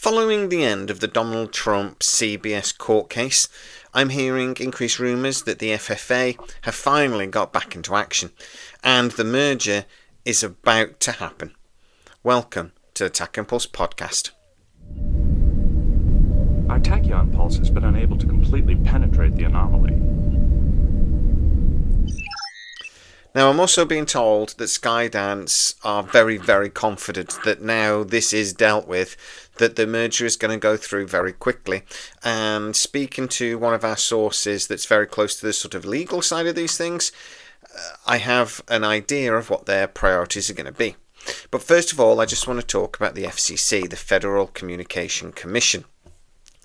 Following the end of the Donald Trump CBS court case, I'm hearing increased rumours that the FFA have finally got back into action, and the merger is about to happen. Welcome to the Tach Pulse podcast. Our tachyon pulse has been unable to completely penetrate the anomaly. Now, I'm also being told that Skydance are very, very confident that now this is dealt with, that the merger is going to go through very quickly. And speaking to one of our sources that's very close to the sort of legal side of these things, I have an idea of what their priorities are going to be. But first of all, I just want to talk about the FCC, the Federal Communication Commission.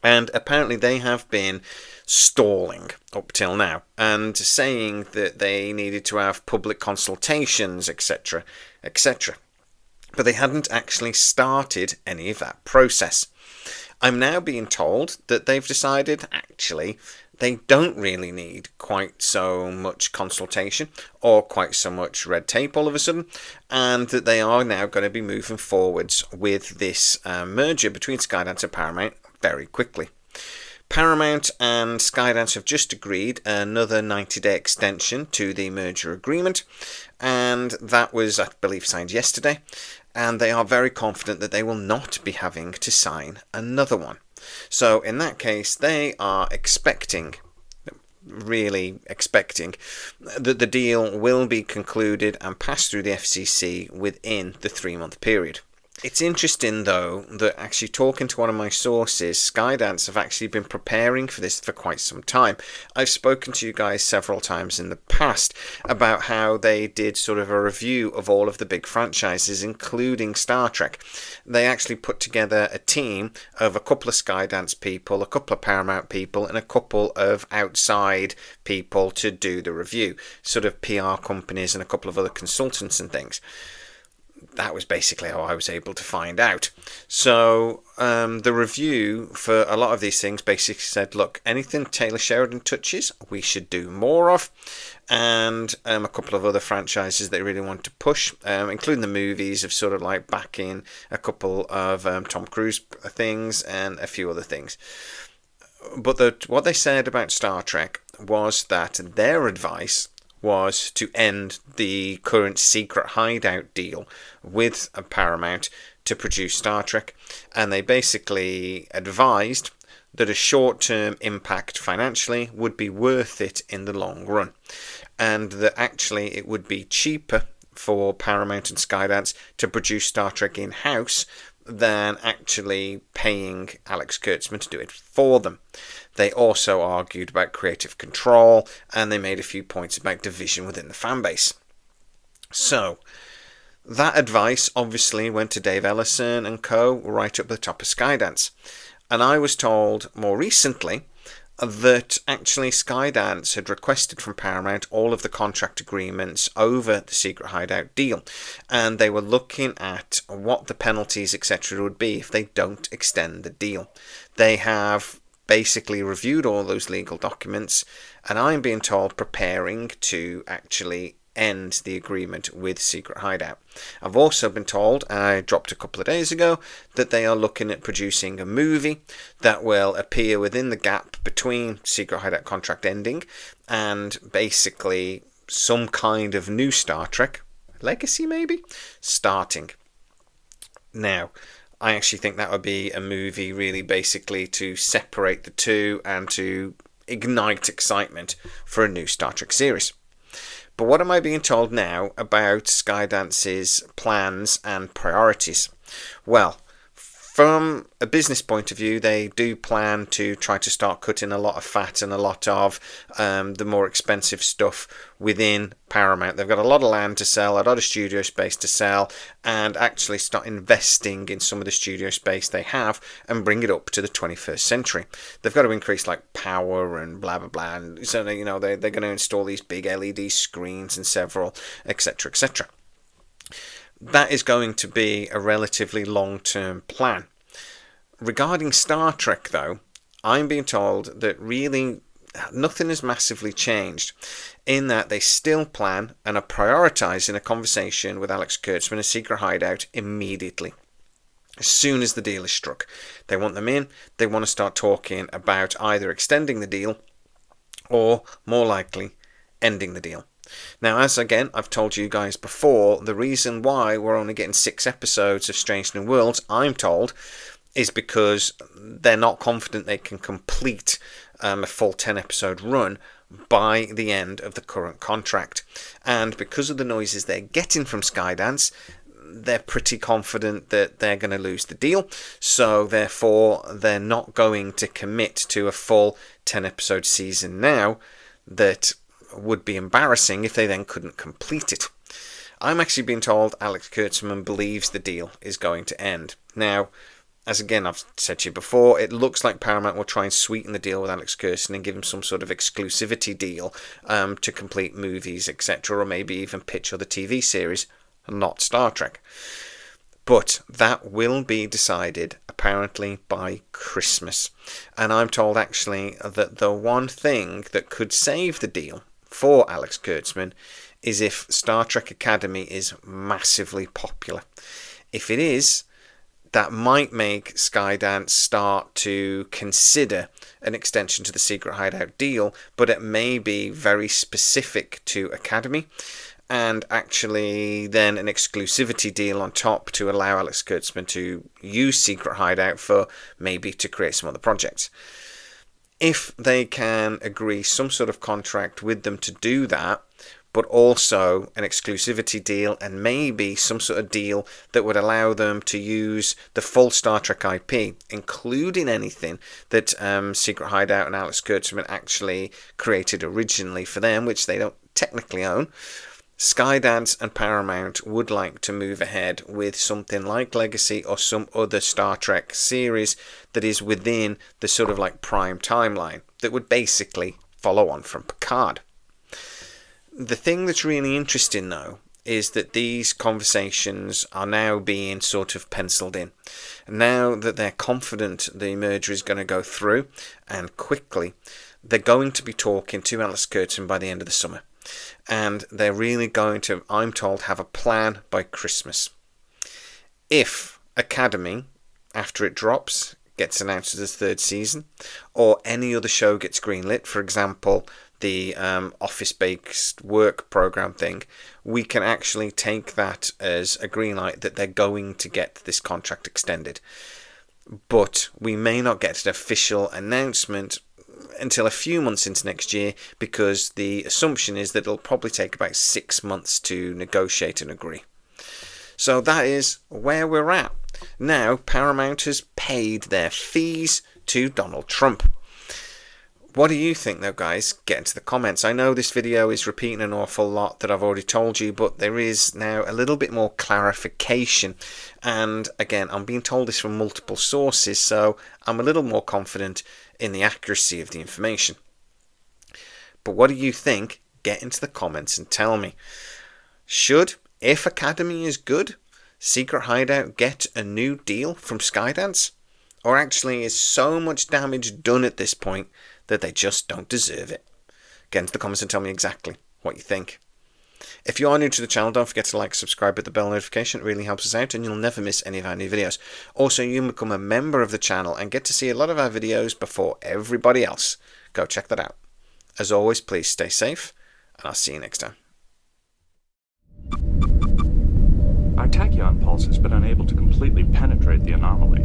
And apparently they have been stalling up till now and saying that they needed to have public consultations, etc., etc. But they hadn't actually started any of that process. I'm now being told that they've decided actually they don't really need quite so much consultation or quite so much red tape all of a sudden, and that they are now going to be moving forwards with this merger between Skydance and Paramount very quickly. Paramount and Skydance have just agreed another 90-day extension to the merger agreement, and that was, I believe, signed yesterday, and they are very confident that they will not be having to sign another one. So in that case, they are really expecting that the deal will be concluded and pass through the FCC within the 3-month period. It's interesting, though, that actually talking to one of my sources, Skydance have actually been preparing for this for quite some time. I've spoken to you guys several times in the past about how they did sort of a review of all of the big franchises, including Star Trek. They actually put together a team of a couple of Skydance people, a couple of Paramount people, and a couple of outside people to do the review, sort of PR companies and a couple of other consultants and things. That was basically how I was able to find out. So the review for a lot of these things basically said, look, anything Taylor Sheridan touches, we should do more of. And a couple of other franchises they really want to push, including the movies of sort of like backing a couple of Tom Cruise things and a few other things. But what they said about Star Trek was that their advice was to end the current secret hideout deal with Paramount to produce Star Trek, and they basically advised that a short-term impact financially would be worth it in the long run, and that actually it would be cheaper for Paramount and Skydance to produce Star Trek in-house than actually paying Alex Kurtzman to do it for them. They also argued about creative control, and they made a few points about division within the fan base. So, that advice obviously went to Dave Ellison and co. right up the top of Skydance. And I was told more recently that actually Skydance had requested from Paramount all of the contract agreements over the secret hideout deal, and they were looking at what the penalties etc. would be if they don't extend the deal. They have basically reviewed all those legal documents, and I'm being told preparing to actually end the agreement with Secret Hideout. I've also been told, I dropped a couple of days ago, that they are looking at producing a movie that will appear within the gap between Secret Hideout contract ending and basically some kind of new Star Trek, Legacy maybe, starting. Now, I actually think that would be a movie really basically to separate the two and to ignite excitement for a new Star Trek series. But what am I being told now about Skydance's plans and priorities? Well, from a business point of view, they do plan to try to start cutting a lot of fat and a lot of the more expensive stuff within Paramount. They've got a lot of land to sell, a lot of studio space to sell, and actually start investing in some of the studio space they have and bring it up to the 21st century. They've got to increase like power and blah, blah, blah. And so, they're going to install these big LED screens and several, etc., etc. That is going to be a relatively long-term plan. Regarding Star Trek, though, I'm being told that really nothing has massively changed, in that they still plan and are prioritising a conversation with Alex Kurtzman and Secret Hideout immediately. as soon as the deal is struck. They want them in. They want to start talking about either extending the deal or, more likely, ending the deal. Now, as again, I've told you guys before, the reason why we're only getting 6 episodes of Strange New Worlds, I'm told, is because they're not confident they can complete a full 10-episode run by the end of the current contract. And because of the noises they're getting from Skydance, they're pretty confident that they're going to lose the deal. So therefore, they're not going to commit to a full 10-episode season now. That would be embarrassing if they then couldn't complete it. I'm actually being told Alex Kurtzman believes the deal is going to end. Now, as again I've said to you before, it looks like Paramount will try and sweeten the deal with Alex Kurtzman and give him some sort of exclusivity deal to complete movies, etc., or maybe even pitch other TV series, not Star Trek. But that will be decided apparently by Christmas. And I'm told actually that the one thing that could save the deal for Alex Kurtzman is if Star Trek Academy is massively popular. If it is, that might make Skydance start to consider an extension to the Secret Hideout deal, but it may be very specific to Academy, and actually then an exclusivity deal on top to allow Alex Kurtzman to use Secret Hideout for maybe to create some other projects. If they can agree some sort of contract with them to do that, but also an exclusivity deal and maybe some sort of deal that would allow them to use the full Star Trek IP, including anything that Secret Hideout and Alex Kurtzman actually created originally for them, which they don't technically own, Skydance and Paramount would like to move ahead with something like Legacy or some other Star Trek series that is within the sort of like prime timeline that would basically follow on from Picard. The thing that's really interesting though is that these conversations are now being sort of penciled in. Now that they're confident the merger is going to go through and quickly, they're going to be talking to Alex Kurtzman by the end of the summer. And they're really going to, I'm told, have a plan by Christmas. If Academy, after it drops, gets announced as a 3rd season, or any other show gets greenlit, for example, the office-based work program thing, we can actually take that as a green light that they're going to get this contract extended. But we may not get an official announcement until a few months into next year, because the assumption is that it'll probably take about 6 months to negotiate and agree. So that is where we're at. Now, Paramount has paid their fees to Donald Trump. What do you think though, guys? Get into the comments. I know this video is repeating an awful lot that I've already told you, but there is now a little bit more clarification. And again, I'm being told this from multiple sources, so I'm a little more confident in the accuracy of the information. But what do you think? Get into the comments and tell me. Should, if Academy is good, Secret Hideout get a new deal from Skydance? Or actually is so much damage done at this point that they just don't deserve it? Get into the comments and tell me exactly what you think. If you are new to the channel, don't forget to like, subscribe, hit the bell notification. It really helps us out and you'll never miss any of our new videos. Also, you can become a member of the channel and get to see a lot of our videos before everybody else. Go check that out. As always, please stay safe and I'll see you next time. Our tachyon pulse has been unable to completely penetrate the anomaly.